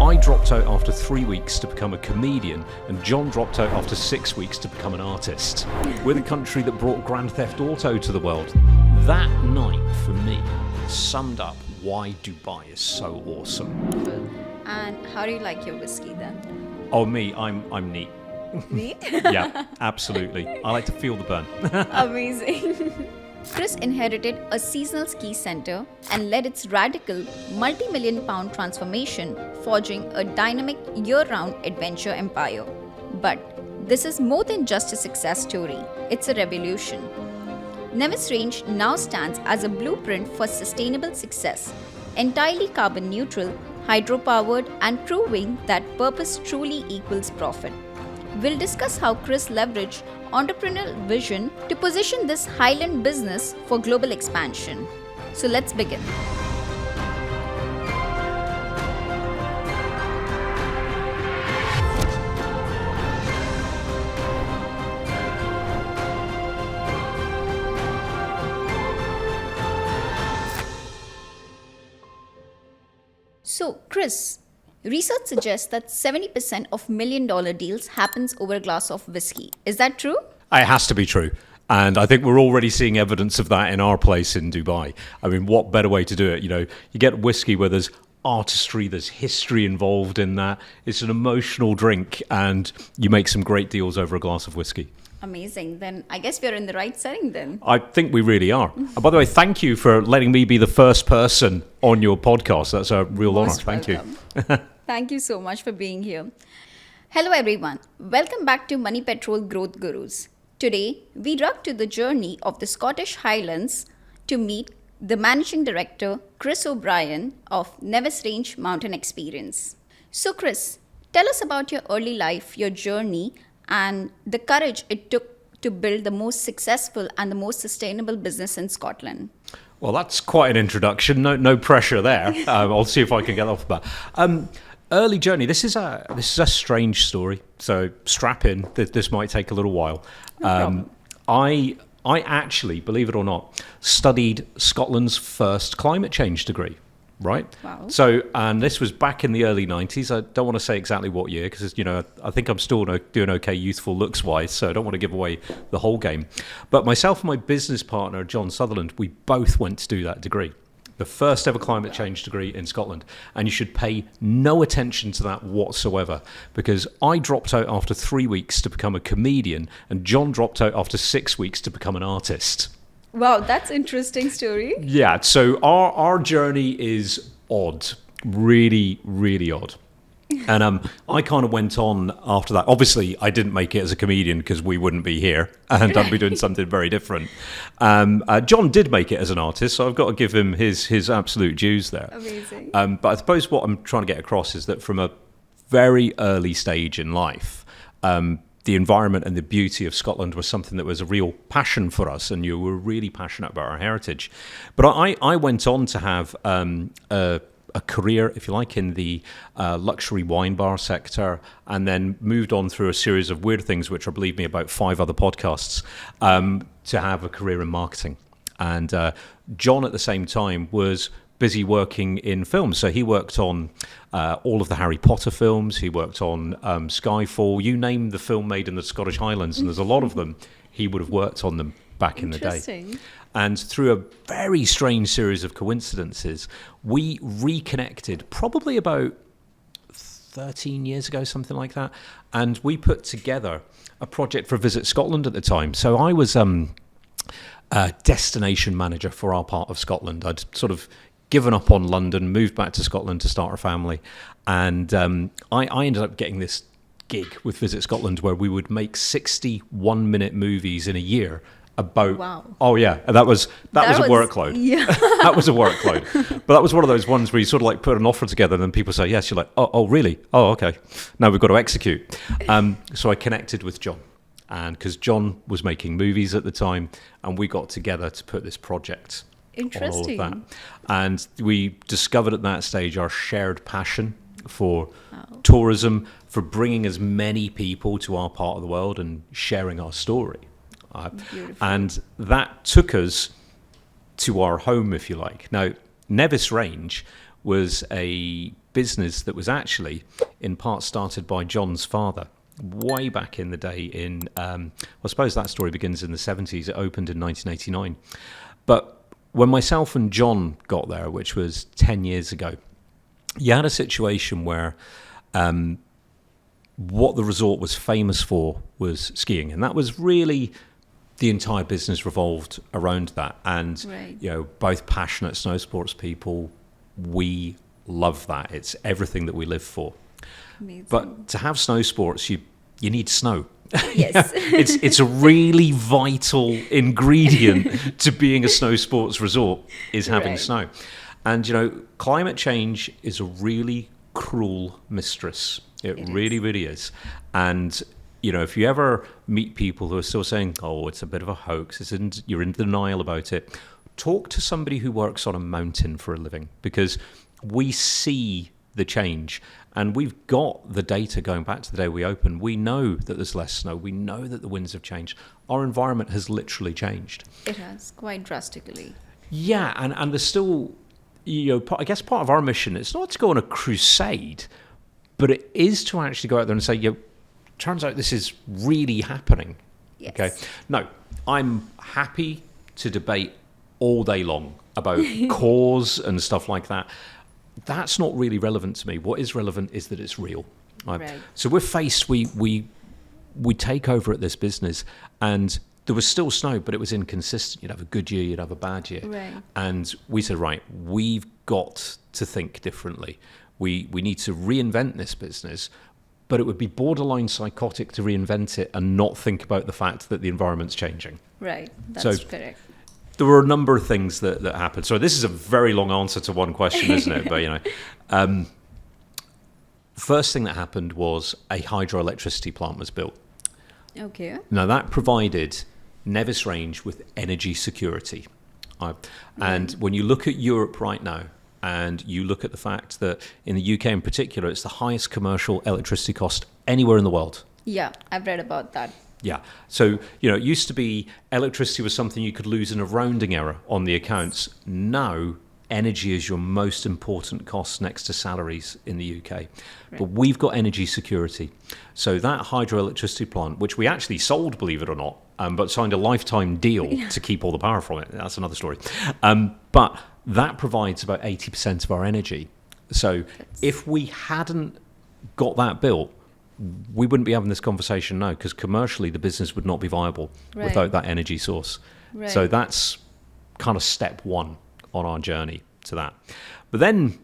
I dropped out after 3 weeks to become a comedian, and John dropped out after 6 weeks to become an artist. We're the country that brought Grand Theft Auto to the world. That night, for me, summed up why Dubai is so awesome. And how do you like your whiskey then? Oh, me, I'm neat. Neat? Yeah, absolutely. I like to feel the burn. Amazing. Chris inherited a seasonal ski center and led its radical multi-million-pound transformation, forging a dynamic year-round adventure empire. But this is more than just a success story, it's a revolution. Nevis Range now stands as a blueprint for sustainable success, entirely carbon neutral, hydro-powered, and proving that purpose truly equals profit. We'll discuss how Chris leveraged entrepreneurial vision to position this Highland business for global expansion. So let's begin. So, Chris, research suggests that 70% of million-dollar deals happens over a glass of whiskey. Is that true? It has to be true. And I think we're already seeing evidence of that in our place in Dubai. I mean, what better way to do it? You know, you get whiskey where there's artistry, there's history involved in that. It's an emotional drink, and you make some great deals over a glass of whiskey. Amazing. Then I guess we're in the right setting then. I think we really are. And by the way, thank you for letting me be the first person on your podcast. That's a real honor. Thank you. Thank you so much for being here. Hello everyone. Welcome back to MoneyPetrol Growth Gurus. Today, we ruck to the journey of the Scottish Highlands to meet the Managing Director, Chris O'Brien of Nevis Range Mountain Experience. So Chris, tell us about your early life, your journey, and the courage it took to build the most successful and the most sustainable business in Scotland. Well, that's quite an introduction. No pressure there. I'll see if I can get off that. Early journey. This is a strange story. So strap in. This might take a little while. I actually, believe it or not, studied Scotland's first climate change degree. Right. Wow. So, and this was back in the early 90s. I don't want to say exactly what year because, you know, I think I'm still doing okay youthful looks wise. So I don't want to give away the whole game. But myself and my business partner, John Sutherland, we both went to do that degree. The first ever climate change degree in Scotland. And you should pay no attention to that whatsoever, because I dropped out after 3 weeks to become a comedian, and John dropped out after 6 weeks to become an artist. Wow, that's interesting story. Yeah, so our journey is odd, really, really odd. And I kind of went on after that. Obviously, I didn't make it as a comedian because we wouldn't be here and I'd be doing something very different. John did make it as an artist, so I've got to give him his absolute dues there. Amazing. But I suppose what I'm trying to get across is that from a very early stage in life, the environment and the beauty of Scotland was something that was a real passion for us, and you were really passionate about our heritage. But I went on to have a career, if you like, in the luxury wine bar sector, and then moved on through a series of weird things, which are, believe me, about 5 other podcasts, to have a career in marketing. And John, at the same time, was busy working in films. So he worked on all of the Harry Potter films. He worked on Skyfall. You name the film made in the Scottish Highlands, and there's a lot of them. He would have worked on them back in the day. And through a very strange series of coincidences, we reconnected probably about 13 years ago, something like that. And we put together a project for Visit Scotland at the time. So I was a destination manager for our part of Scotland. I'd sort of given up on London, moved back to Scotland to start a family. And I ended up getting this gig with Visit Scotland where we would make 61-minute movies in a year about... Wow. Oh, yeah. That was a workload. Yeah. That was a workload. But that was one of those ones where you sort of like put an offer together and then people say, yes. You're like, oh really? Oh, okay. Now we've got to execute. So I connected with John. And because John was making movies at the time, and we got together to put this project Interesting. on all of that. And we discovered at that stage our shared passion for tourism, for bringing as many people to our part of the world and sharing our story. And that took us to our home, if you like. Now, Nevis Range was a business that was actually in part started by John's father way back in the day I suppose that story begins in the 70s. It opened in 1989. But when myself and John got there, which was 10 years ago, you had a situation where what the resort was famous for was skiing. And that was really the entire business revolved around that. And, both passionate snow sports people, we love that. It's everything that we live for. Amazing. But to have snow sports, you need snow. Yes. It's a really vital ingredient to being a snow sports resort is having snow. And, climate change is a really cruel mistress. It really, really is. And, if you ever meet people who are still saying, oh, it's a bit of a hoax, you're in denial about it, talk to somebody who works on a mountain for a living, because we see the change. And we've got the data going back to the day we opened. We know that there's less snow. We know that the winds have changed. Our environment has literally changed. It has, quite drastically. Yeah, and there's still, I guess part of our mission, it's not to go on a crusade, but it is to actually go out there and say, turns out this is really happening. Yes. Okay. No, I'm happy to debate all day long about cause and stuff like that. That's not really relevant to me. What is relevant is that it's real. Right? So we're faced, we take over at this business, and there was still snow, but it was inconsistent. You'd have a good year, you'd have a bad year. Right. And we said, we've got to think differently. We need to reinvent this business, but it would be borderline psychotic to reinvent it and not think about the fact that the environment's changing. Right, that's correct. There were a number of things that happened. So this is a very long answer to one question, isn't it? But, first thing that happened was a hydroelectricity plant was built. Okay. Now, that provided Nevis Range with energy security. And when you look at Europe right now, and you look at the fact that in the UK in particular, it's the highest commercial electricity cost anywhere in the world. Yeah, I've read about that. Yeah. So, it used to be electricity was something you could lose in a rounding error on the accounts. Now, energy is your most important cost next to salaries in the UK. Right. But we've got energy security. So that hydroelectricity plant, which we actually sold, believe it or not, but signed a lifetime deal to keep all the power from it. That's another story. But that provides about 80% of our energy. So if we hadn't got that built, we wouldn't be having this conversation now, because commercially the business would not be viable without that energy source. Right. So that's kind of step one on our journey to that. But then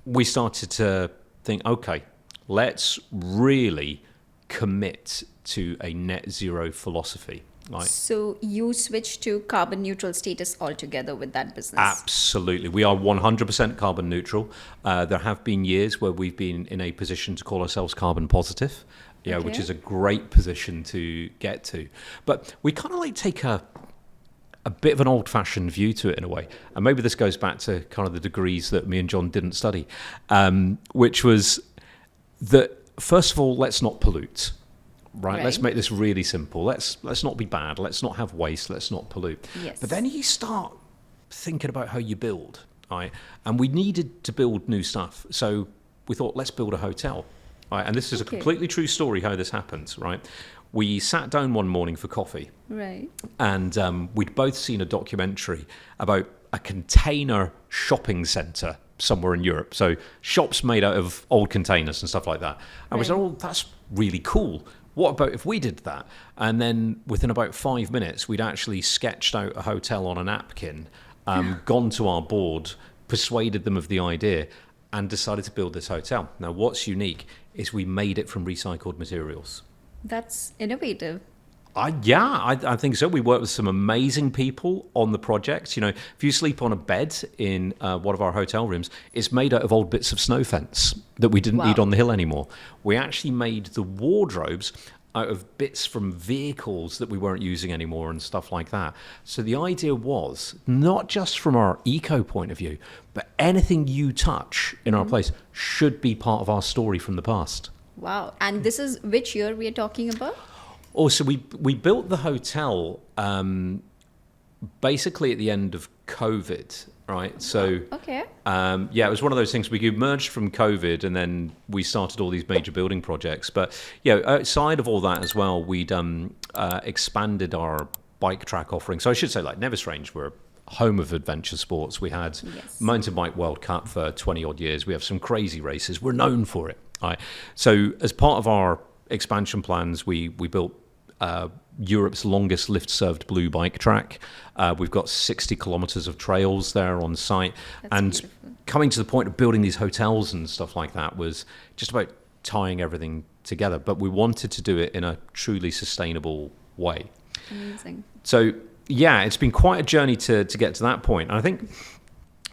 we started to think, okay, let's really commit to a net zero philosophy. Right. So you switched to carbon neutral status altogether with that business? Absolutely. We are 100% carbon neutral. There have been years where we've been in a position to call ourselves carbon positive, which is a great position to get to. But we kind of take a bit of an old-fashioned view to it in a way. And maybe this goes back to kind of the degrees that me and John didn't study, which was that, first of all, let's not pollute. Right, let's make this really simple. Let's not be bad. Let's not have waste. Let's not pollute. Yes. But then you start thinking about how you build, right? And we needed to build new stuff. So we thought, let's build a hotel. Right? And this is a completely true story how this happens, right? We sat down one morning for coffee. Right. And we'd both seen a documentary about a container shopping centre somewhere in Europe. So shops made out of old containers and stuff like that. And we said, oh, that's really cool. What about if we did that? And then within about 5 minutes, we'd actually sketched out a hotel on a napkin, gone to our board, persuaded them of the idea, and decided to build this hotel. Now, what's unique is we made it from recycled materials. That's innovative. I think so. We worked with some amazing people on the project. If you sleep on a bed in one of our hotel rooms, it's made out of old bits of snow fence that we didn't need on the hill anymore. We actually made the wardrobes out of bits from vehicles that we weren't using anymore and stuff like that. So the idea was, not just from our eco point of view, but anything you touch in our place should be part of our story from the past. Wow. And this is which year we are talking about? Oh, so we built the hotel basically at the end of COVID. right? So, Okay. yeah, it was one of those things. We emerged from COVID, and then we started all these major building projects. But yeah, outside of all that as well, we'd expanded our bike track offering. So I should say, like Nevis Range, we're a home of adventure sports. We had Mountain Bike World Cup for 20 odd years. We have some crazy races. We're known for it. Right? So as part of our expansion plans, we built Europe's longest lift-served blue bike track. We've got 60 kilometers of trails there on site. That's beautiful. Coming to the point of building these hotels and stuff like that was just about tying everything together. But we wanted to do it in a truly sustainable way. Amazing. So, yeah, it's been quite a journey to get to that point. And I think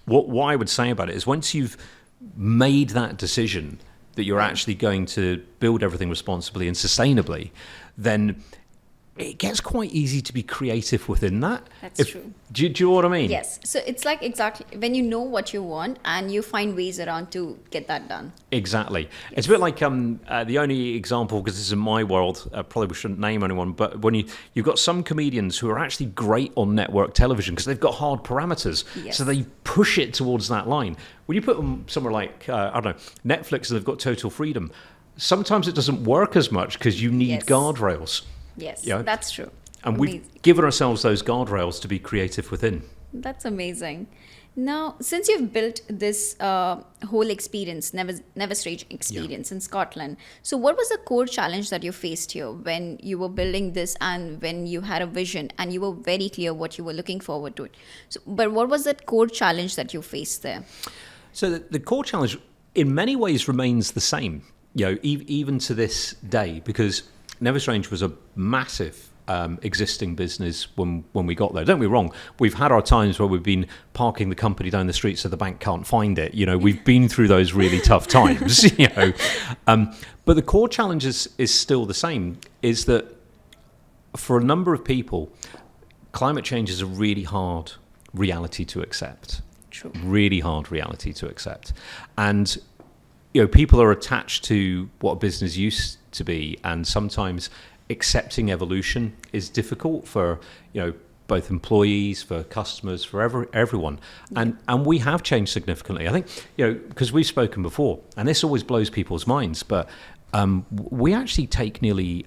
what I would say about it is once you've made that decision that you're actually going to build everything responsibly and sustainably, then it gets quite easy to be creative within that. That's true. Do you know what I mean? Yes. So it's like exactly when you know what you want and you find ways around to get that done. Exactly. Yes. It's a bit like the only example, because this is in my world, probably we shouldn't name anyone, but when you've got some comedians who are actually great on network television because they've got hard parameters. Yes. So they push it towards that line. When you put them somewhere like, I don't know, Netflix, and they've got total freedom, sometimes it doesn't work as much because you need guardrails. Yes, Yeah. that's true. And we've given ourselves those guardrails to be creative within. That's amazing. Now, since you've built this whole experience, Nevis Range experience in Scotland, so what was the core challenge that you faced here when you were building this and when you had a vision and you were very clear what you were looking forward to? So, but what was that core challenge that you faced there? So the core challenge in many ways remains the same, even to this day, because Nevis Range was a massive existing business when we got there. Don't be wrong, we've had our times where we've been parking the company down the street so the bank can't find it. We've been through those really tough times. But the core challenge is still the same, is that for a number of people, climate change is a really hard reality to accept. True. Really hard reality to accept. And people are attached to what a business used to be, and sometimes accepting evolution is difficult for both employees, for customers, for everyone. And we have changed significantly. I think because we've spoken before, and this always blows people's minds, but we actually take nearly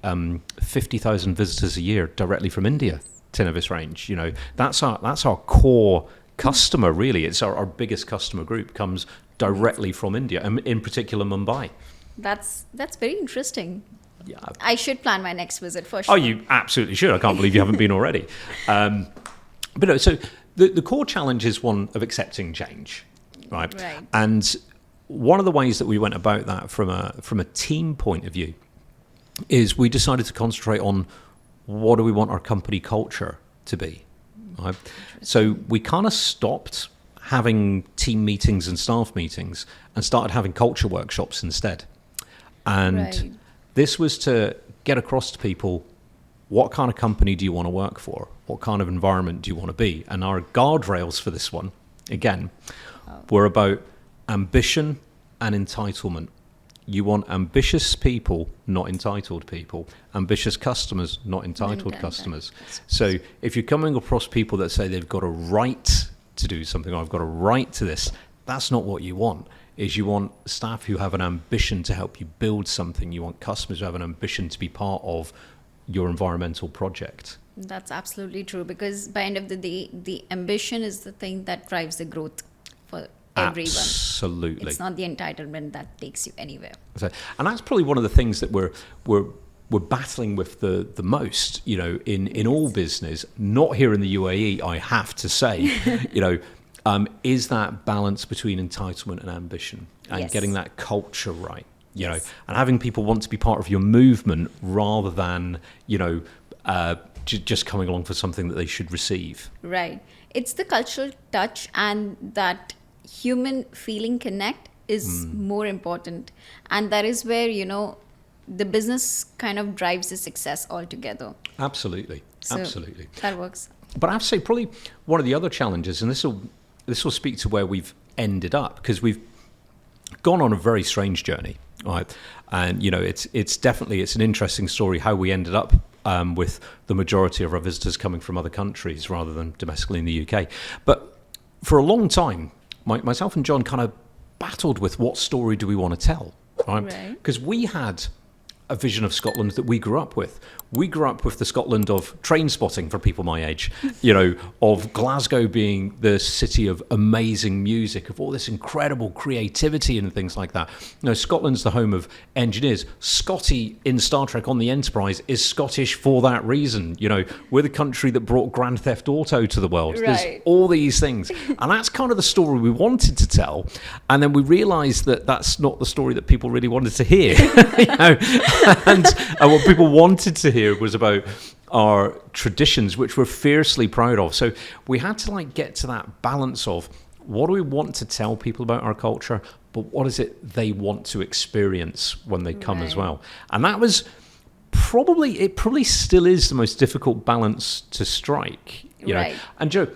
50,000 visitors a year directly from India to Nevis Range. That's our core customer, really. It's our biggest customer group comes directly from India, and in particular Mumbai. That's very interesting. Yeah. I should plan my next visit for sure. Oh, you absolutely should. I can't believe you haven't been already. But no, so the core challenge is one of accepting change, right? And one of the ways that we went about that from a team point of view is we decided to concentrate on what do we want our company culture to be, right? So we kind of stopped having team meetings and staff meetings and started having culture workshops instead. And this was to get across to people, what kind of company do you want to work for? What kind of environment do you want to be? And our guardrails for this one, again, were about ambition and entitlement. You want ambitious people, not entitled people. Ambitious customers, not entitled customers. So if you're coming across people that say they've got a right to do something, or I've got a right to this, that's not what you want. Is you want staff who have an ambition to help you build something. You want customers who have an ambition to be part of your environmental project. That's absolutely true, because by the end of the day, the ambition is the thing that drives the growth for everyone. Absolutely. It's not the entitlement that takes you anywhere. So, and that's probably one of the things that we're battling with the most, in all business, not here in the UAE, I have to say, is that balance between entitlement and ambition, and getting that culture right, and having people want to be part of your movement rather than, just coming along for something that they should receive. Right. It's the cultural touch, and that human feeling connect is more important. And that is where, the business kind of drives the success altogether. Absolutely. So absolutely. That works. But I have to say, probably one of the other challenges, and this will speak to where we've ended up, because we've gone on a very strange journey, right? And it's an interesting story how we ended up with the majority of our visitors coming from other countries rather than domestically in the UK. But for a long time, myself and John kind of battled with what story do we want to tell, right? Because we had a vision of Scotland that we grew up with. We grew up with the Scotland of train spotting for people my age, of Glasgow being the city of amazing music, of all this incredible creativity and things like that. Scotland's the home of engineers. Scotty in Star Trek on the Enterprise is Scottish for that reason. We're the country that brought Grand Theft Auto to the world. Right. There's all these things. And that's kind of the story we wanted to tell. And then we realized that that's not the story that people really wanted to hear. And what people wanted to hear was about our traditions, which we're fiercely proud of. So we had to get to that balance of what do we want to tell people about our culture, but what is it they want to experience when they come as well. And that was probably still is the most difficult balance to strike. Right. And Joe,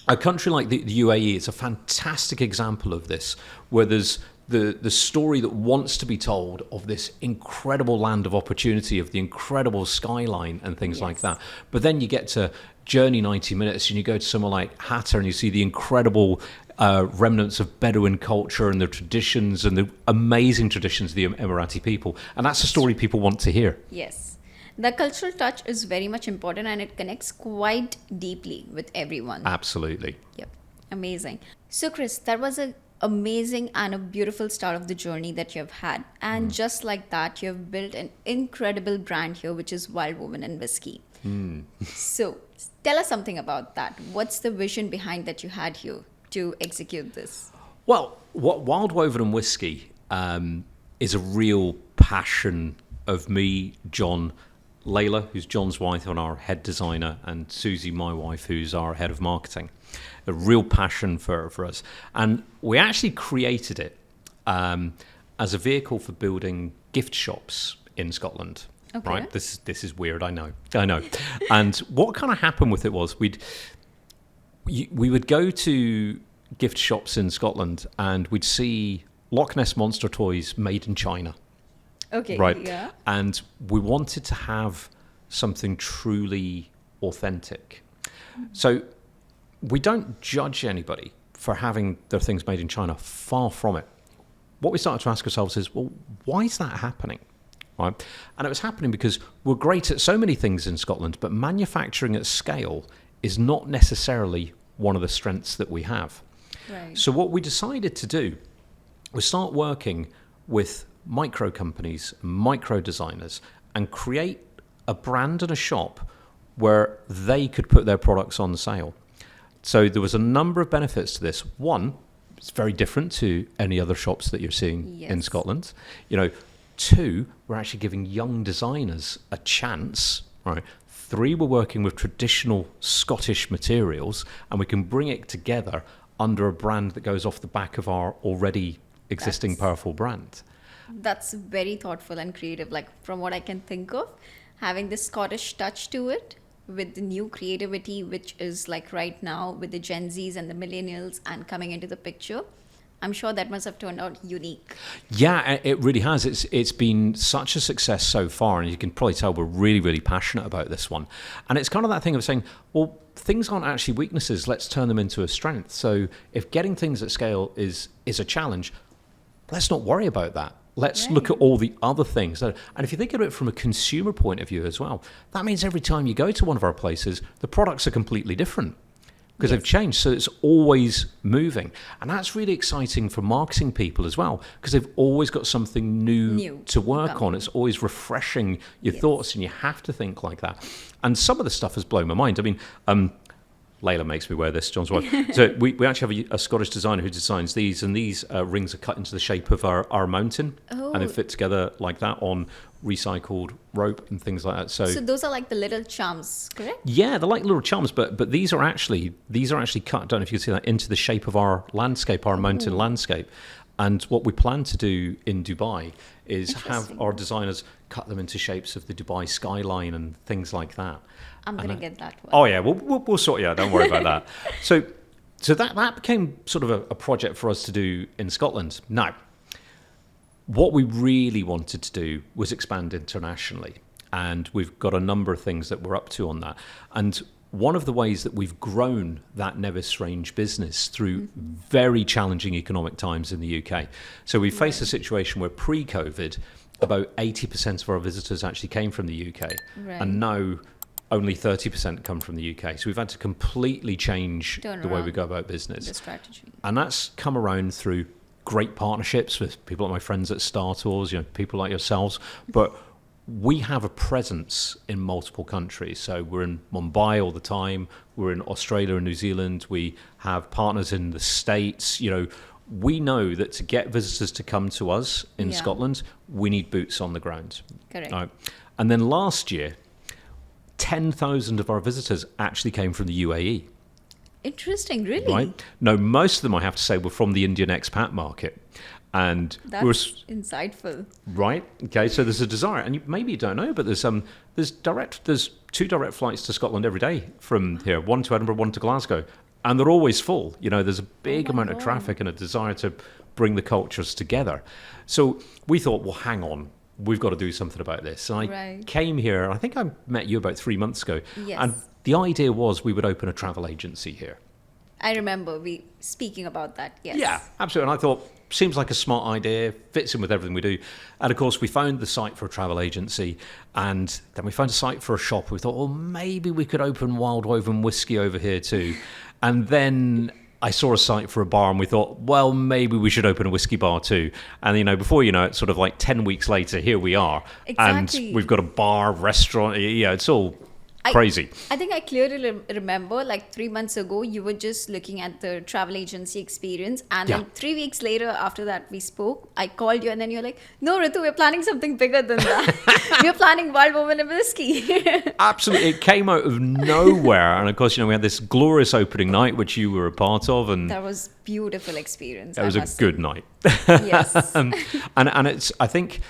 a country like the UAE is a fantastic example of this, where there's the story that wants to be told of this incredible land of opportunity, of the incredible skyline and things like that. But then you get to Journey 90 Minutes and you go to somewhere like Hatta and you see the incredible remnants of Bedouin culture and the traditions and the amazing traditions of the Emirati people. And that's the story people want to hear. Yes. The cultural touch is very much important and it connects quite deeply with everyone. Absolutely. Yep. Amazing. So, Chris, that was an amazing and a beautiful start of the journey that you've had. And just like that, you've built an incredible brand here, which is Wild Woman and Whisky. So, tell us something about that. What's the vision behind that you had here to execute this? Well, what Wild Woven and Whisky is a real passion of me, John, Layla, who's John's wife and our head designer, and Susie, my wife, who's our head of marketing. A real passion for us. And we actually created it as a vehicle for building gift shops in Scotland. Okay. Right? This is weird, I know. And what kind of happened with it was we would go to gift shops in Scotland and we'd see Loch Ness Monster toys made in China. Okay, right. Yeah. And we wanted to have something truly authentic. So we don't judge anybody for having their things made in China. Far from it. What we started to ask ourselves is, well, why is that happening? Right? And it was happening because we're great at so many things in Scotland, but manufacturing at scale is not necessarily one of the strengths that we have. Right. So what we decided to do was start working with micro companies, micro designers, and create a brand and a shop where they could put their products on sale. So there was a number of benefits to this. One, it's very different to any other shops that you're seeing in Scotland. Two, we're actually giving young designers a chance, right? Three, we're working with traditional Scottish materials, and we can bring it together under a brand that goes off the back of our already existing powerful brand. That's very thoughtful and creative. Like, from what I can think of, having this Scottish touch to it with the new creativity, which is like right now with the Gen Zs and the millennials and coming into the picture, I'm sure that must have turned out unique. Yeah, it really has. It's been such a success so far, and you can probably tell we're really, really passionate about this one. And it's kind of that thing of saying, well, things aren't actually weaknesses. Let's turn them into a strength. So if getting things at scale is a challenge, let's not worry about that. Let's look at all the other things. And if you think of it from a consumer point of view as well, that means every time you go to one of our places, the products are completely different because they've changed. So it's always moving. And that's really exciting for marketing people as well, because they've always got something new to work on. It's always refreshing your thoughts, and you have to think like that. And some of the stuff has blown my mind. I mean, Layla makes me wear this, John's wife. So we actually have a Scottish designer who designs these, and these rings are cut into the shape of our mountain, and they fit together like that on recycled rope and things like that. So those are like the little charms, correct? Yeah, they're like little charms, but these are actually cut. I don't know if you can see that, into the shape of our landscape, our mountain landscape. And what we plan to do in Dubai is have our designers cut them into shapes of the Dubai skyline and things like that. I'm going to get that one. Oh, yeah, we'll sort you out. Don't worry about that. So that became sort of a project for us to do in Scotland. Now, what we really wanted to do was expand internationally. And we've got a number of things that we're up to on that. And one of the ways that we've grown that Nevis range business through very challenging economic times in the UK. So we faced a situation where pre-COVID, about 80% of our visitors actually came from the UK. Right. And now only 30% come from the UK. So we've had to completely change the way we go about business. The strategy. And that's come around through great partnerships with people like my friends at Star Tours, people like yourselves. But we have a presence in multiple countries. So we're in Mumbai all the time. We're in Australia and New Zealand. We have partners in the States. We know that to get visitors to come to us in Scotland, we need boots on the ground. Correct. Right. And then last year, 10,000 of our visitors actually came from the UAE. Interesting, really? Right? No, most of them, I have to say, were from the Indian expat market. And that's insightful. Right. Okay. So there's a desire, and maybe you don't know, but there's 2 direct flights to Scotland every day from here, one to Edinburgh, one to Glasgow, and they're always full. There's a big amount of traffic and a desire to bring the cultures together. So we thought, well, hang on, we've got to do something about this. And I came here. I think I met you about 3 months ago, and the idea was we would open a travel agency here. I remember we speaking about that. Yes. Yeah, absolutely. And I thought, seems like a smart idea, fits in with everything we do. And of course, we found the site for a travel agency, and then we found a site for a shop. We thought, well, maybe we could open Wild Woven Whisky over here too. And then I saw a site for a bar, and we thought, well, maybe we should open a whiskey bar too. And before you know it, sort of like 10 weeks later, here we are. Exactly. And we've got a bar, restaurant. Yeah, it's all crazy. I think I clearly remember, like 3 months ago, you were just looking at the travel agency experience, and then 3 weeks later, after that we spoke, I called you, and then you're like, no, Ritu, we're planning something bigger than that. We're planning Wild Woven and Whisky. Absolutely. It came out of nowhere. And of course, we had this glorious opening night, which you were a part of. And that was beautiful experience. It was a good night. Yes. and it's, I think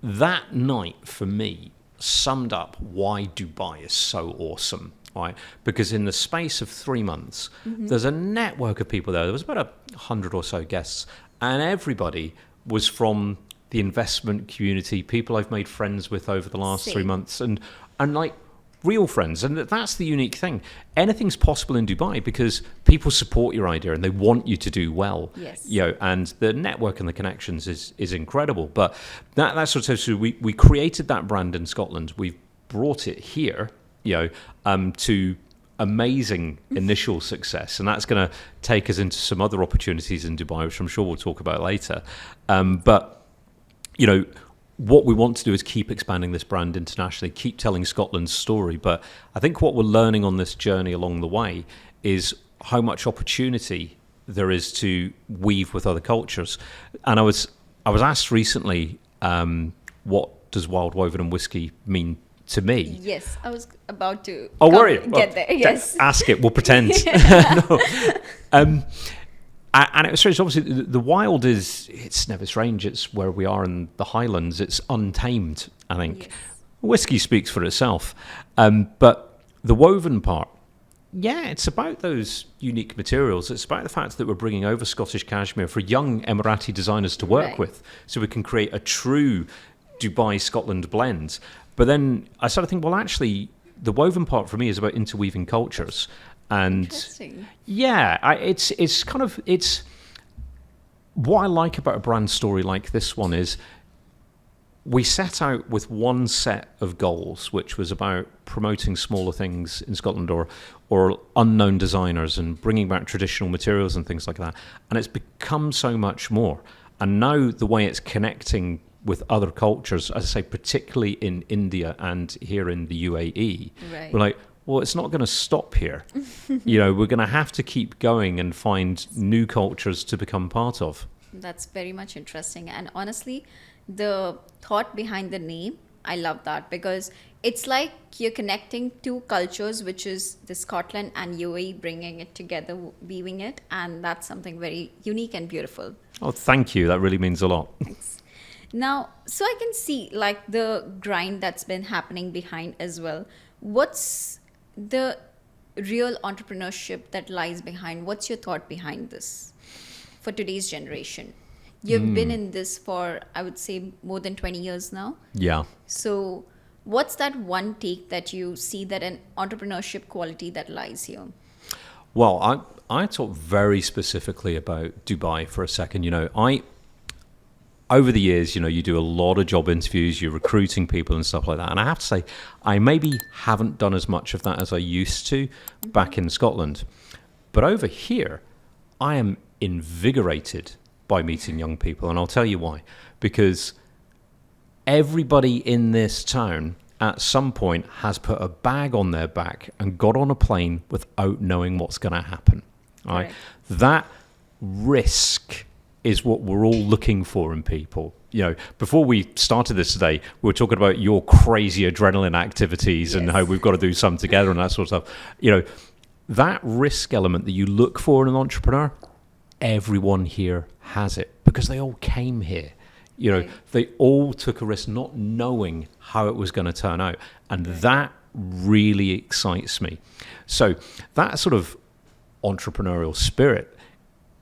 that night for me summed up why Dubai is so awesome, right? Because in the space of 3 months, there's a network of people there. There was about 100 or so guests, and everybody was from the investment community, people I've made friends with over the last 3 months, and like real friends. And that's the unique thing. Anything's possible in Dubai because people support your idea and they want you to do well. Yes. And the network and the connections is incredible. But that's sort of, so we created that brand in Scotland. We've brought it here, to amazing initial success. And that's going to take us into some other opportunities in Dubai, which I'm sure we'll talk about later. But what we want to do is keep expanding this brand internationally, keep telling Scotland's story. But I think what we're learning on this journey along the way is how much opportunity there is to weave with other cultures. And I was asked recently, what does Wild Woven and Whisky mean to me? Yes, I was about to get there. Yes. Ask it, we'll pretend. No. And it was strange. Obviously, the wild it's Nevis Range. It's where we are in the Highlands. It's untamed, I think. Yes. Whiskey speaks for itself. But the woven part, it's about those unique materials. It's about the fact that we're bringing over Scottish cashmere for young Emirati designers to work with, so we can create a true Dubai Scotland blend. But then I started thinking, well, actually, the woven part for me is about interweaving cultures. And it's what I like about a brand story like this one is we set out with one set of goals, which was about promoting smaller things in Scotland or unknown designers and bringing back traditional materials and things like that. And it's become so much more. And now the way it's connecting with other cultures, as I say, particularly in India and here in the UAE, we're like, well, it's not going to stop here. We're going to have to keep going and find new cultures to become part of. That's very much interesting. And honestly, the thought behind the name, I love that, because it's like you're connecting two cultures, which is the Scotland and UAE, bringing it together, weaving it. And that's something very unique and beautiful. Oh, thank you. That really means a lot. Thanks. Now, so I can see like the grind that's been happening behind as well. What's the real entrepreneurship that lies behind? What's your thought behind this for today's generation? You've been in this for, I would say, more than 20 years now. Yeah. So What's that one take that you see that an entrepreneurship quality that lies here? Well, I talk very specifically about Dubai for a second. Over the years, you do a lot of job interviews, you're recruiting people and stuff like that. And I have to say, I maybe haven't done as much of that as I used to back in Scotland. But over here, I am invigorated by meeting young people. And I'll tell you why. Because everybody in this town at some point has put a bag on their back and got on a plane without knowing what's going to happen. Right? That risk is what we're all looking for in people. Before we started this today, we were talking about your crazy adrenaline activities and how we've got to do some together and that sort of stuff. That risk element that you look for in an entrepreneur, everyone here has it because they all came here. They all took a risk not knowing how it was going to turn out. And that really excites me. So that sort of entrepreneurial spirit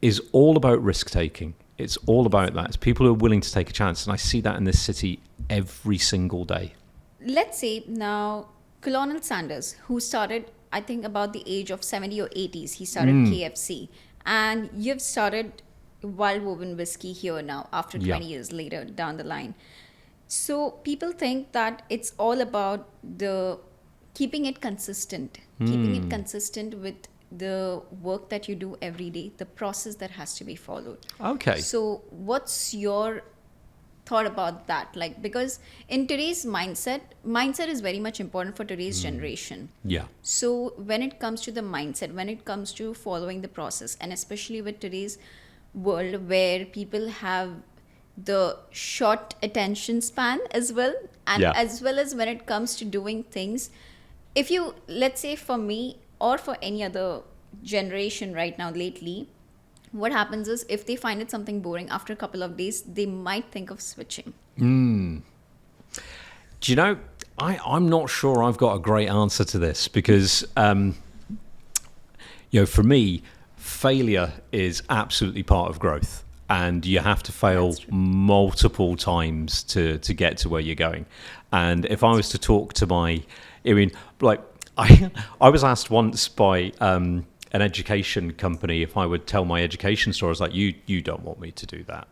is all about risk taking. It's all about that. It's people who are willing to take a chance. And I see that in this city every single day. Let's say now Colonel Sanders, who started, I think, about the age of 70 or 80s, he started KFC. And you've started Wild Woven Whisky here now, after 20 years later down the line. So people think that it's all about keeping it consistent with the work that you do every day, the process that has to be followed. Okay. So what's your thought about that? Because in today's mindset is very much important for today's generation. Yeah. So when it comes to the mindset, when it comes to following the process, and especially with today's world where people have the short attention span as well, and as well as when it comes to doing things, if you, let's say for me or for any other generation right now lately, what happens is if they find it something boring after a couple of days, they might think of switching. Do you know, I'm not sure I've got a great answer to this because, for me, failure is absolutely part of growth. And you have to fail multiple times to get to where you're going. And if I was to talk to I was asked once by an education company if I would tell my education story. I was like, you don't want me to do that.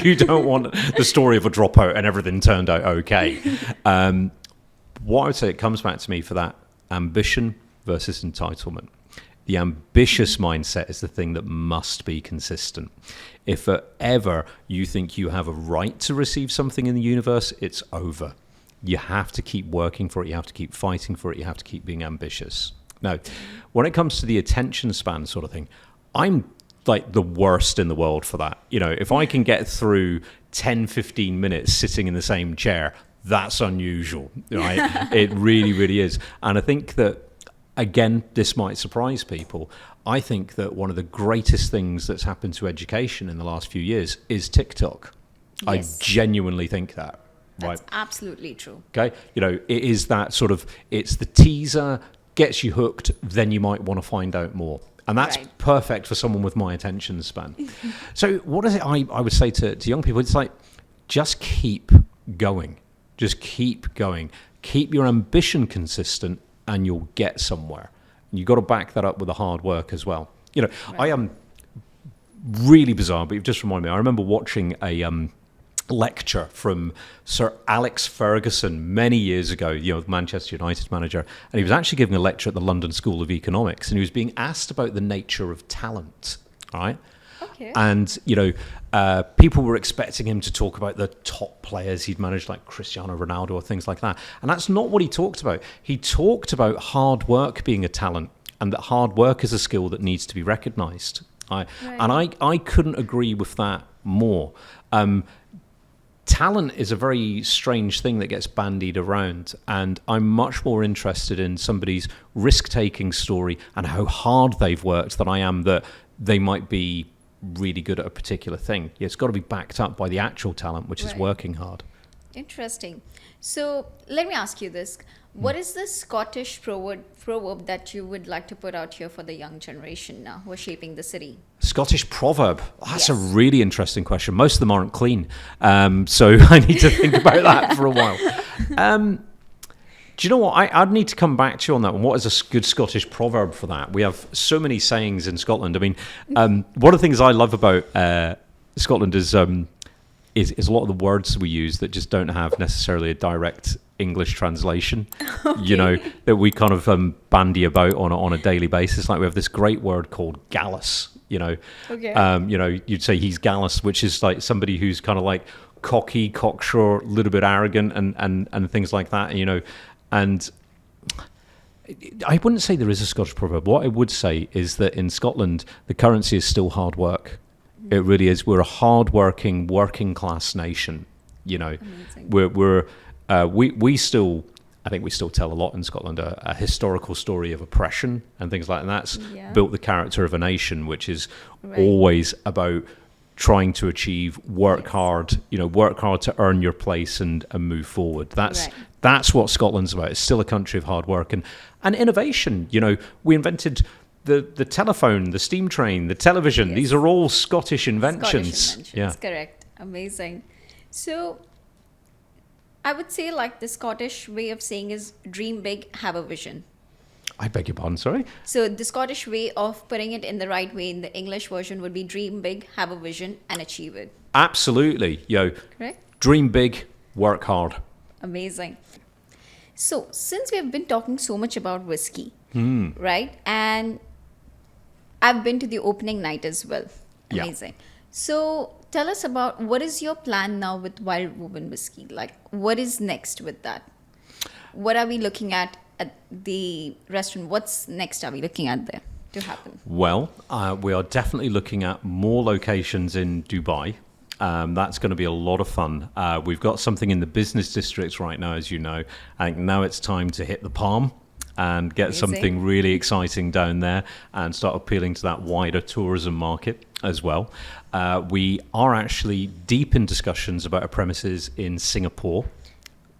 You don't want the story of a dropout and everything turned out okay. What I would say, it comes back to me for that ambition versus entitlement. The ambitious mindset is the thing that must be consistent. If ever you think you have a right to receive something in the universe, it's over. You have to keep working for it. You have to keep fighting for it. You have to keep being ambitious. Now, when it comes to the attention span sort of thing, I'm like the worst in the world for that. If I can get through 10, 15 minutes sitting in the same chair, that's unusual, right? It really, really is. And I think that, again, this might surprise people. I think that one of the greatest things that's happened to education in the last few years is TikTok. Yes. I genuinely think that. That's absolutely true. Okay. It is that sort of, it's the teaser, gets you hooked, then you might want to find out more. And that's perfect for someone with my attention span. So what is it I would say to young people? It's like, just keep going. Just keep going. Keep your ambition consistent and you'll get somewhere. And you've got to back that up with the hard work as well. I am really bizarre, but you've just reminded me. I remember watching a lecture from Sir Alex Ferguson many years ago, the Manchester United manager, and he was actually giving a lecture at the London School of Economics, and he was being asked about the nature of talent, right? Okay. And, people were expecting him to talk about the top players he'd managed, like Cristiano Ronaldo or things like that. And that's not what he talked about. He talked about hard work being a talent and that hard work is a skill that needs to be recognized. And I couldn't agree with that more. Talent is a very strange thing that gets bandied around, and I'm much more interested in somebody's risk-taking story and how hard they've worked than I am that they might be really good at a particular thing. It's got to be backed up by the actual talent, which is working hard. Interesting. So let me ask you this. What is the Scottish proverb that you would like to put out here for the young generation now who are shaping the city? Scottish proverb. That's a Yes. really interesting question. Most of them aren't clean. So I need to think about that for a while. Do you know what? I'd need to come back to you on that one. What is a good Scottish proverb for that? We have so many sayings in Scotland. I mean, one of the things I love about Scotland is a lot of the words we use that just don't have necessarily a direct English translation. Okay. That we kind of bandy about on a daily basis. Like we have this great word called gallus. Okay. You'd say he's gallus, which is like somebody who's kind of like cocky, cocksure, a little bit arrogant, and things like that. And I wouldn't say there is a Scottish proverb. What I would say is that in Scotland, the currency is still hard work. It really is. We're a hard-working, working-class nation. Amazing. We still, I think we still tell a lot in Scotland, a historical story of oppression and things like that. That's built the character of a nation, which is always about trying to achieve, work hard to earn your place and move forward. That's what Scotland's about. It's still a country of hard work and innovation. We invented the telephone, the steam train, the television. These are all Scottish inventions. Yeah, correct. Amazing. So I would say like the Scottish way of saying is dream big, have a vision. I beg your pardon, sorry? So the Scottish way of putting it in the right way in the English version would be dream big, have a vision, and achieve it. Absolutely. Correct? Dream big, work hard. Amazing. So since we have been talking so much about whiskey, right? And I've been to the opening night as well. Yeah. Amazing. So tell us about what is your plan now with Wild Woman Whiskey? Like what is next with that? What are we looking at the restaurant? What's next are we looking at there to happen? Well, we are definitely looking at more locations in Dubai. That's going to be a lot of fun. We've got something in the business districts right now, as you know. I think now it's time to hit the palm and get something really exciting down there and start appealing to that wider tourism market as well. We are actually deep in discussions about a premises in Singapore.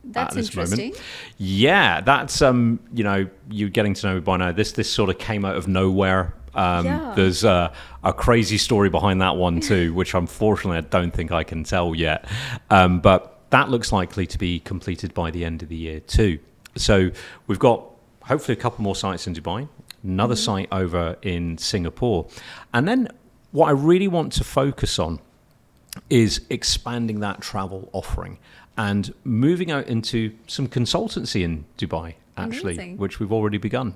That's interesting. Yeah, that's you getting to know me by now. This sort of came out of nowhere. There's a crazy story behind that one too, which unfortunately I don't think I can tell yet. But that looks likely to be completed by the end of the year too. So we've got hopefully a couple more sites in Dubai, another site over in Singapore, and then what I really want to focus on is expanding that travel offering and moving out into some consultancy in Dubai, actually, Amazing. which we've already begun.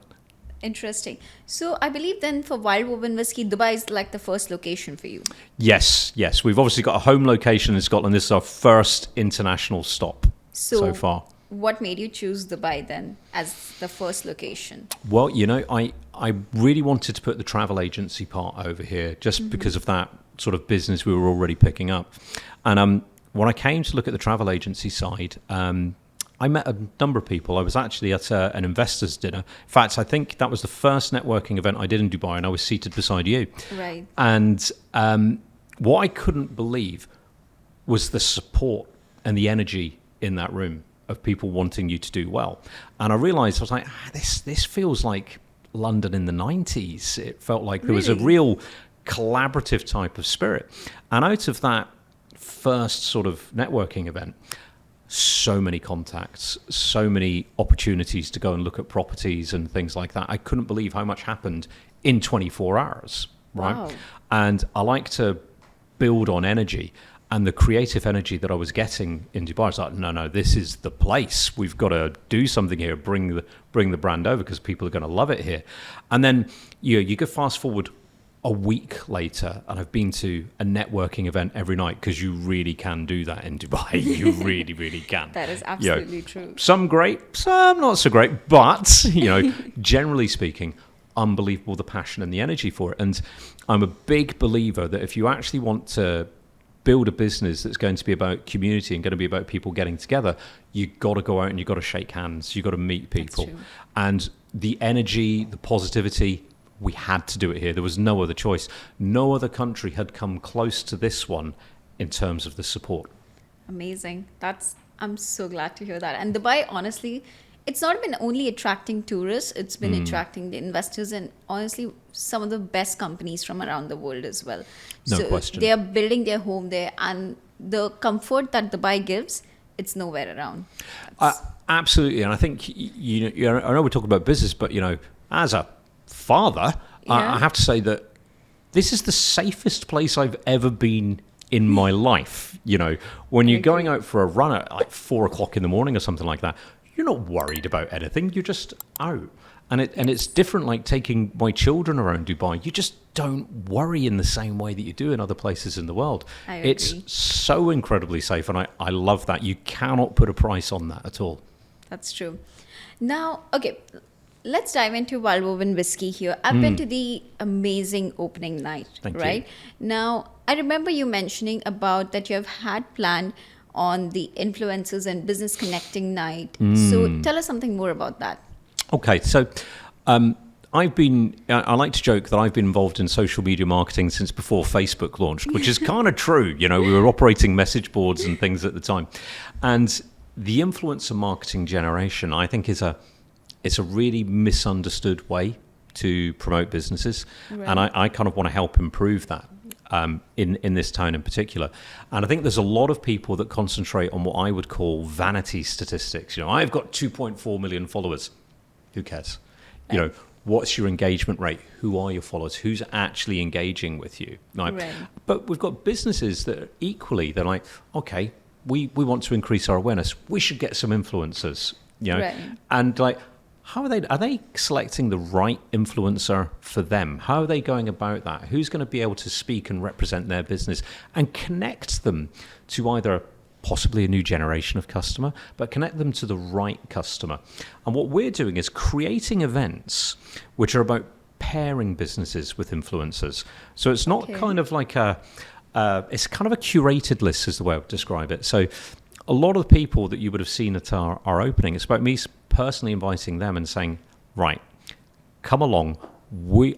Interesting. So I believe then for Wild Woman Whiskey, Dubai is like the first location for you. Yes. We've obviously got a home location in Scotland. This is our first international stop so far. What made you choose Dubai then as the first location? Well, I really wanted to put the travel agency part over here just because of that sort of business we were already picking up. And when I came to look at the travel agency side, I met a number of people. I was actually at an investors dinner. In fact, I think that was the first networking event I did in Dubai, and I was seated beside you. Right. And what I couldn't believe was the support and the energy in that room of people wanting you to do well. And I realized, I was like, this feels like London in the 90s. It felt like there was a real collaborative type of spirit. And out of that first sort of networking event, so many contacts, so many opportunities to go and look at properties and things like that. I couldn't believe how much happened in 24 hours, right? Wow. And I like to build on energy. And the creative energy that I was getting in Dubai, I was like, no, this is the place. We've got to do something here, bring the brand over because people are going to love it here. And then you could fast forward a week later, and I've been to a networking event every night because you really can do that in Dubai. You really, really can. That is absolutely true. Some great, some not so great, but generally speaking, unbelievable the passion and the energy for it. And I'm a big believer that if you actually want to build a business that's going to be about community and going to be about people getting together, you've got to go out and you've got to shake hands. You've got to meet people. And the energy, the positivity, we had to do it here. There was no other choice. No other country had come close to this one in terms of the support. Amazing. That's I'm so glad to hear that. And Dubai, honestly, it's not been only attracting tourists, it's been attracting the investors and honestly some of the best companies from around the world as well. No question. They are building their home there, and the comfort that Dubai gives, it's nowhere around. Absolutely. And I think, I know we're talking about business, but, as a father, I have to say that this is the safest place I've ever been in my life. When you're going out for a run at like 4 o'clock in the morning or something like that, you're not worried about anything. You're just out. And it's different, like taking my children around Dubai. You just don't worry in the same way that you do in other places in the world. I agree. It's so incredibly safe, and I love that. You cannot put a price on that at all. That's true. Now, okay, let's dive into Wild Woven Whisky here. I've been to the amazing opening night, Thank right? you. Now, I remember you mentioning about that you have had planned on the influencers and business connecting night. So tell us something more about that. Okay, so I like to joke that I've been involved in social media marketing since before Facebook launched, which is kind of true. We were operating message boards and things at the time. And the influencer marketing generation, I think, it's a really misunderstood way to promote businesses. Right. And I kind of want to help improve that in this town in particular. And I think there's a lot of people that concentrate on what I would call vanity statistics. I've got 2.4 million followers. Who cares? Right. What's your engagement rate? Who are your followers? Who's actually engaging with you? Right. But we've got businesses that are equally, they're like, okay, we want to increase our awareness. We should get some influencers, Right. And like, how are they selecting the right influencer for them? How are they going about that? Who's going to be able to speak and represent their business and connect them to either possibly a new generation of customer, but connect them to the right customer? And what we're doing is creating events which are about pairing businesses with influencers. So it's not kind of like it's kind of a curated list is the way I would describe it. So a lot of the people that you would have seen at our opening, it's about me personally inviting them and saying, right, come along.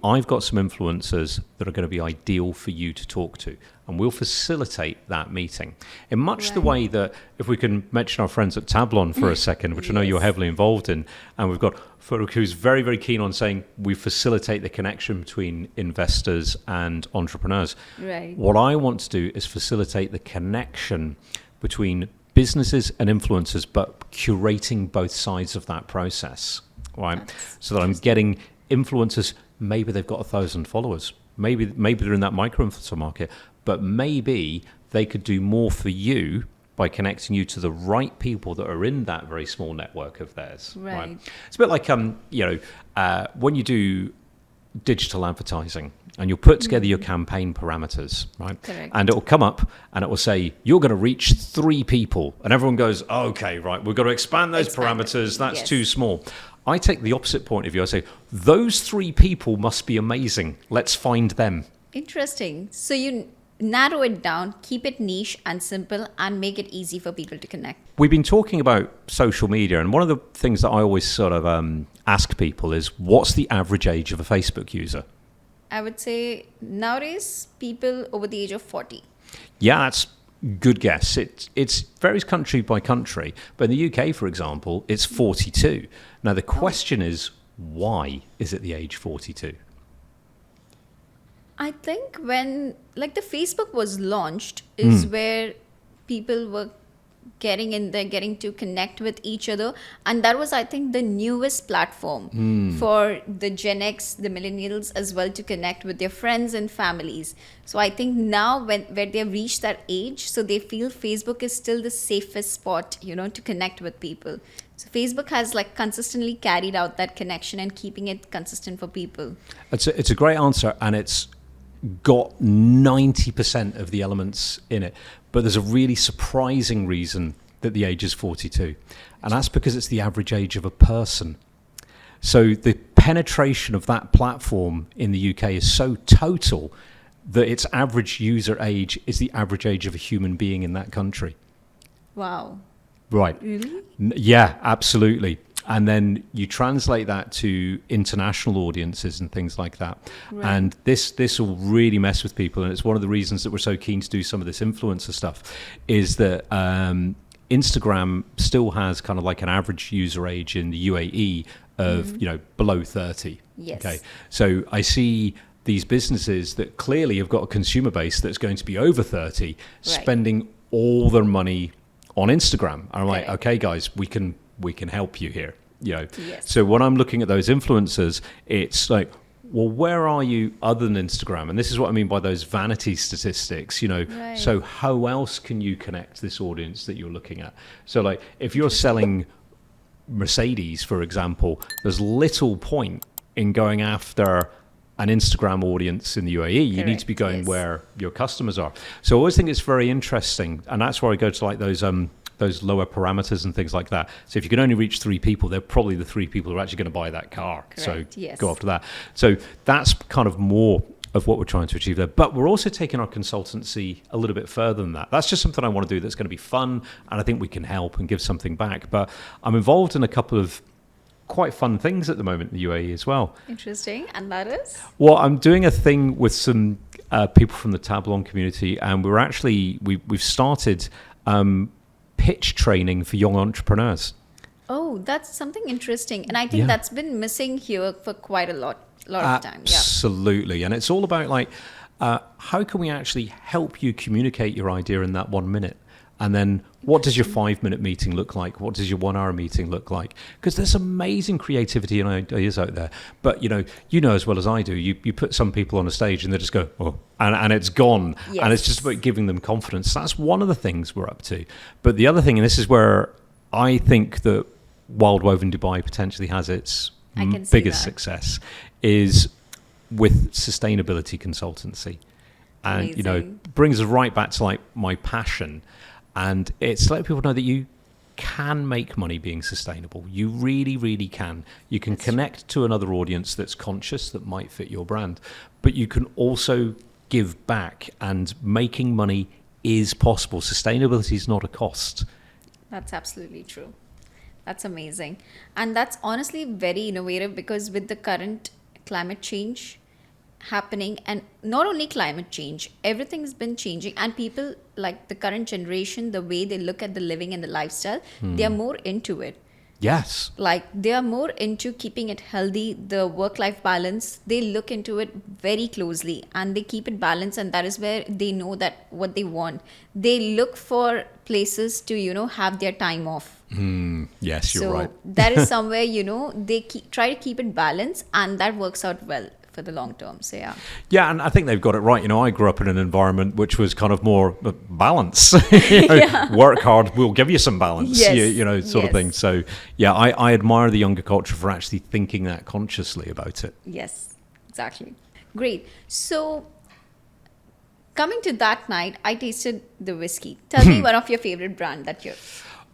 I've got some influencers that are going to be ideal for you to talk to, and we'll facilitate that meeting in much the way that, if we can mention our friends at Tablon for a second, which I know you're heavily involved in, and we've got Farooq, who's very, very keen on saying we facilitate the connection between investors and entrepreneurs. Right. What I want to do is facilitate the connection between businesses and influencers, but curating both sides of that process, right? So that I'm getting influencers, maybe they've got 1,000 followers, maybe they're in that micro-influencer market, but maybe they could do more for you by connecting you to the right people that are in that very small network of theirs. Right? It's a bit like when you do digital advertising, and you'll put together your campaign parameters, right? Correct. And it will come up and it will say, you're going to reach 3 people. And everyone goes, okay, right, we've got to expand those parameters. That's too small. I take the opposite point of view. I say, those 3 people must be amazing. Let's find them. Interesting. So you narrow it down, keep it niche and simple, and make it easy for people to connect. We've been talking about social media, and one of the things that I always sort of ask people is, what's the average age of a Facebook user? I would say nowadays, people over the age of 40. Yeah, that's good guess. It varies country by country, but in the UK, for example, it's 42. Now, the question is, why is it the age 42? I think when the Facebook was launched is where people were getting in there, getting to connect with each other. And that was, I think, the newest platform for the Gen X, the millennials as well, to connect with their friends and families. So I think now where they've reached that age, so they feel Facebook is still the safest spot, to connect with people. So Facebook has consistently carried out that connection and keeping it consistent for people. It's a great answer, and it's got 90% of the elements in it. But there's a really surprising reason that the age is 42. And that's because it's the average age of a person. So the penetration of that platform in the UK is so total that its average user age is the average age of a human being in that country. Wow. Right. Really? Yeah, absolutely. And then you translate that to international audiences and things like that. Right. And this will really mess with people. And it's one of the reasons that we're so keen to do some of this influencer stuff, is that Instagram still has kind of like an average user age in the UAE of, below 30. Yes. Okay. So I see these businesses that clearly have got a consumer base that's going to be over 30 spending all their money on Instagram. And I'm like, okay, guys, we can help you here. Yes. So when I'm looking at those influencers, it's like, well, where are you other than Instagram? And this is what I mean by those vanity statistics, Right. So how else can you connect this audience that you're looking at? So like if you're selling Mercedes, for example, there's little point in going after an Instagram audience in the UAE. You need to be going where your customers are. So I always think it's very interesting. And that's where I go to like those lower parameters and things like that. So if you can only reach 3 people, they're probably the 3 people who are actually going to buy that car. Correct. So go after that. So that's kind of more of what we're trying to achieve there. But we're also taking our consultancy a little bit further than that. That's just something I want to do that's going to be fun, and I think we can help and give something back. But I'm involved in a couple of quite fun things at the moment in the UAE as well. Interesting. And that is? Well, I'm doing a thing with some people from the Tablon community, and we've started pitch training for young entrepreneurs. Oh, that's something interesting. And I think that's been missing here for quite a lot of time. Yeah. Absolutely. And it's all about like, how can we actually help you communicate your idea in that 1 minute? And then what does your 5-minute meeting look like? What does your 1-hour meeting look like? Because there's amazing creativity and ideas out there. But, you know as well as I do, you put some people on a stage and they just go, oh, and it's gone. Yes. And it's just about giving them confidence. That's one of the things we're up to. But the other thing, and this is where I think that Wild Woven Dubai potentially has its biggest success, is with sustainability consultancy. And, Amazing. Brings us right back to like my passion. And it's to let people know that you can make money being sustainable. You really, really can. You can connect to another audience that's conscious, that might fit your brand. But you can also give back, and making money is possible. Sustainability is not a cost. That's absolutely true. That's amazing. And that's honestly very innovative, because with the current climate change happening, and not only climate change, everything's been changing, and people like the current generation, the way they look at the living and the lifestyle, they are more into it. Yes. Like they are more into keeping it healthy, the work-life balance. They look into it very closely and they keep it balanced, and that is where they know that what they want. They look for places to, have their time off. Yes, you're right. So that is somewhere, they try to keep it balanced, and that works out well for the long term. So yeah, and I think they've got it right. I grew up in an environment which was kind of more balance. Work hard, we'll give you some balance. Yes. Sort of thing. So yeah, I admire the younger culture for actually thinking that consciously about it. Yes, exactly. Great. So coming to that night, I tasted the whiskey. Tell me one of your favorite brand that you're.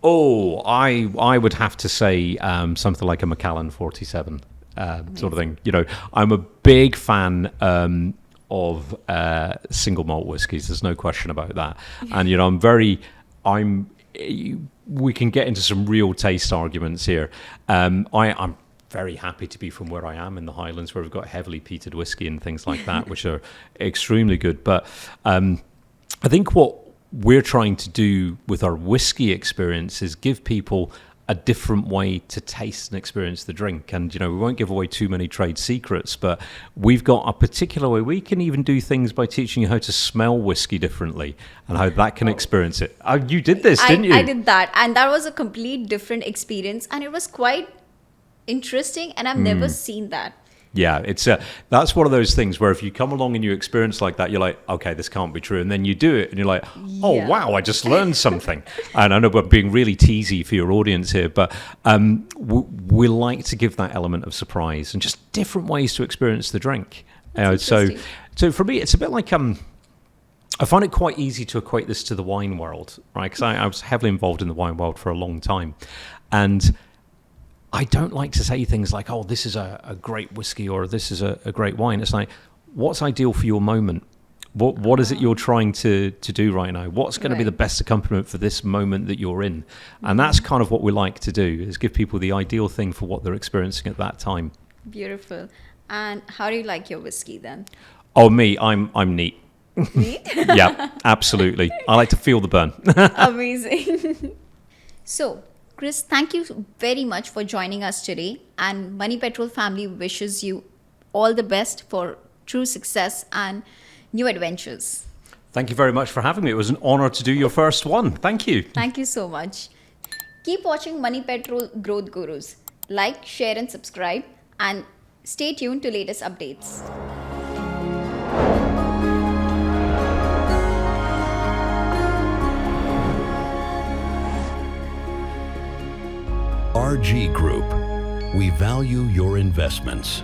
Oh, I would have to say something like a Macallan 47. Sort of thing. I'm a big fan of single malt whiskies. There's no question about that. And we can get into some real taste arguments here. I'm very happy to be from where I am in the Highlands, where we've got heavily peated whiskey and things like that, which are extremely good. But I think what we're trying to do with our whiskey experience is give people a different way to taste and experience the drink. And, we won't give away too many trade secrets, but we've got a particular way. We can even do things by teaching you how to smell whiskey differently and how that can experience it. Oh, you did this, didn't you? I did that. And that was a complete different experience. And it was quite interesting. And I've never seen that. Yeah, that's one of those things where if you come along and you experience like that, you're like, okay, this can't be true. And then you do it and you're like, oh, wow, I just learned something. And I know we're being really teasy for your audience here, but we like to give that element of surprise and just different ways to experience the drink. So for me, it's a bit like I find it quite easy to equate this to the wine world, right? Because I was heavily involved in the wine world for a long time. And I don't like to say things like, oh, this is a great whiskey or this is a great wine. It's like, what's ideal for your moment? What is it you're trying to do right now? What's going to be the best accompaniment for this moment that you're in? And that's kind of what we like to do, is give people the ideal thing for what they're experiencing at that time. Beautiful. And how do you like your whiskey then? Oh, me, I'm neat. Neat? Yeah, absolutely. I like to feel the burn. Amazing. So, Chris, thank you very much for joining us today. And Money Petrol family wishes you all the best for true success and new adventures. Thank you very much for having me. It was an honor to do your first one. Thank you. Thank you so much. Keep watching Money Petrol Growth Gurus. Like, share, and subscribe. And stay tuned to latest updates. RG Group. We value your investments.